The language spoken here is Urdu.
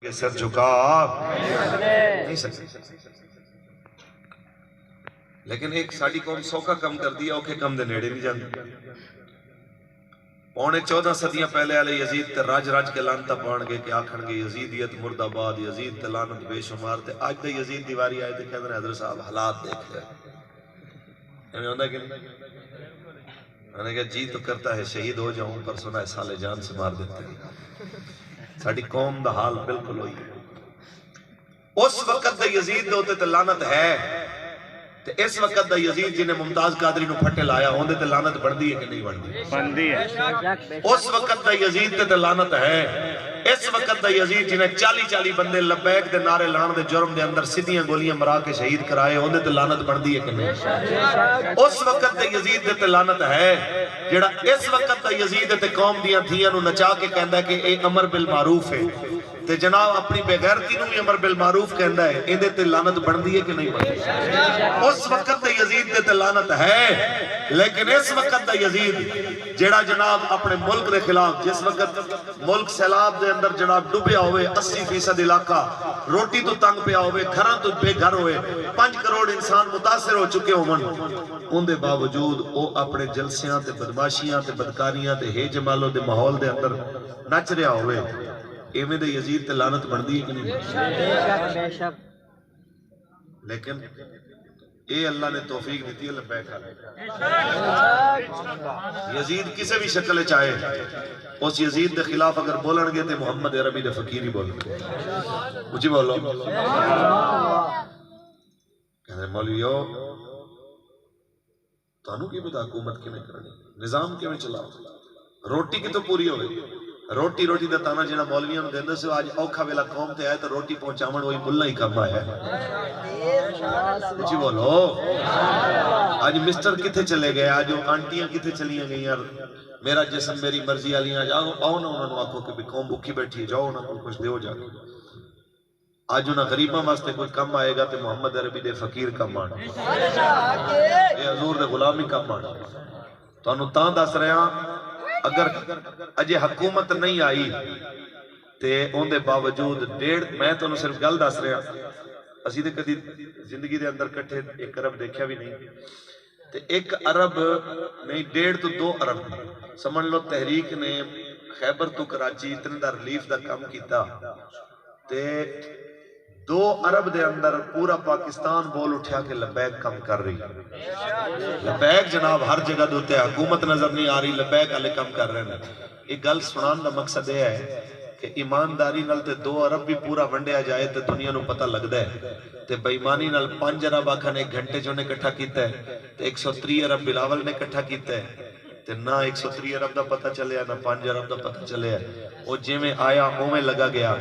کہ سر جھکا نہیں سکتے، لیکن ایک ساڑی قوم سوکا کم کر دیا اوکے کم دے نیڑے نہیں جاندے۔ پونے 14 صدیاں پہلے والے یزید تے راج راج کے لانتا پان گے کہ آکھن گے یزیدیت مرد آباد، یزید تے لانت بے شمار تے آج دے یزید دیواری آئے تے کہندے حضرت صاحب حالات دیکھ لے ہمیں ہوندہ کہ میں نے کہا جی تو کرتا ہے شہید ہو جاؤں پر سنا ہے سالے جان سے مار دیتے ہیں۔ ساڑی قوم دا حال بالکل ہوئی اس وقت دا یزید ہوتے تے لانت ہے تے اس وقت دا یزید جنہیں ممتاز قادری نو پھٹے لایا ہوندے تے لانت بڑھ دی ہے کہ نہیں بڑھ دی ہے؟ اس وقت دا یزید تے لانت ہے، اس وقت دا یزید جنہیں 40 بندے لبیک دے نعرے لان دے جرم دے اندر سیدھیاں گولیاں مرا کے شہید کرائے ہوندے تے لانت بڑھ دی ہے کہ نہیں؟ اس وقت دا یزید تے لانت ہے جڑا اس وقت دا یزید تے قوم دیاں دھیاں نو نچا کے کہندا ہے کہ اے امر بالمعروف ہے تے جناب اپنی بے غیرتی نو بھی امر بالمعروف کہندا ہے، ایندے تے لعنت بندی ہے کہ نہیں بندی؟ اس وقت تے یزید تے لعنت ہے، لیکن اس وقت دا یزید جڑا جناب اپنے ملک دے خلاف جس وقت ملک سیلاب دے اندر جناب ڈوبیا ہوئے 80% علاقہ روٹی تو تنگ پیا ہوئے گھراں تو بے گھر ہوئے 5 کروڑ انسان متاثر ہو چکے ہون ان دے باوجود او اپنے جلسیاں تے بدماشیاں تے بدکاریاں تے ہے جمالوں دے ماحول دے اندر نچ رہا ہوئے ایمیں دے یزید تے لعنت بندی ہے کہ نہیں؟ لیکن اے اللہ نے توفیق دیتی ہے لبیک یزید کسے بھی شکل چاہے اس یزید دے خلاف اگر بولن گے تے محمد عربی دے فقیری بولن گے اچھی بولو کہنے مولویو تانوں کی بتا حکومت کی میں کرنی نظام کی میں چلاؤ روٹی کی تو پوری ہوئے روٹی دا تانا جنہ مولویاں نو دیندے سے آج اوکھا ویلا قوم تے آئے تو روٹی پہنچامن وہی ملہ ہی کم آیا ہے کچھ بولو آج مسٹر کتھے چلے گئے آج آنٹیاں کتھے چلیاں گئی یار میرا جسم میری مرضی آلیاں جاؤ آؤ نا انہوں نے آکھو کہ قوم بکھی بیٹھی جاؤ انہوں نے کچھ دے ہو جا آج انہوں غریباں واسطے کوئی کم آئے گا تو محمد عربی دے فقیر کم آنا اے حضور دے غلامی کم آنا تو انہوں تاں دس رہے ہیں اگر اجے حکومت نہیں آئی تے ان دے باوجود میں تو انہوں صرف گل دس رہا اسی دے کدی زندگی دے اندر کٹھے 1 ارب دیکھیا بھی نہیں تے 1 ارب نہیں 1.5 تو 2 ارب سمجھ لو تحریک نے خیبر تو کراچی اتنے دا ریلیف دا کام کیتا تے 2 ارب دے اندر پورا پاکستان بول اٹھیا کہ لبیک کم کر رہی لبیک جناب ہر جگہ دوتے ہیں حکومت نظر نہیں آ رہی لبیک علی کم کر رہے ہیں ایک گل سنان دا مقصد ہے کہ ایمانداری نال تے 2 ارب بھی پورا ونڈیا جائے تے دنیا نو پتہ لگ دے تے بیمانی نال 5 ارب آکھن 1 گھنٹے جو نے کٹھا کیتا ہے تے 130 ارب بلاول نے کٹھا کیتا ہے تے نہ 130 ارب دا پتہ چلے نہ 5 ارب دا پتہ چلے وہ جے میں آیا ہوں میں لگا گیا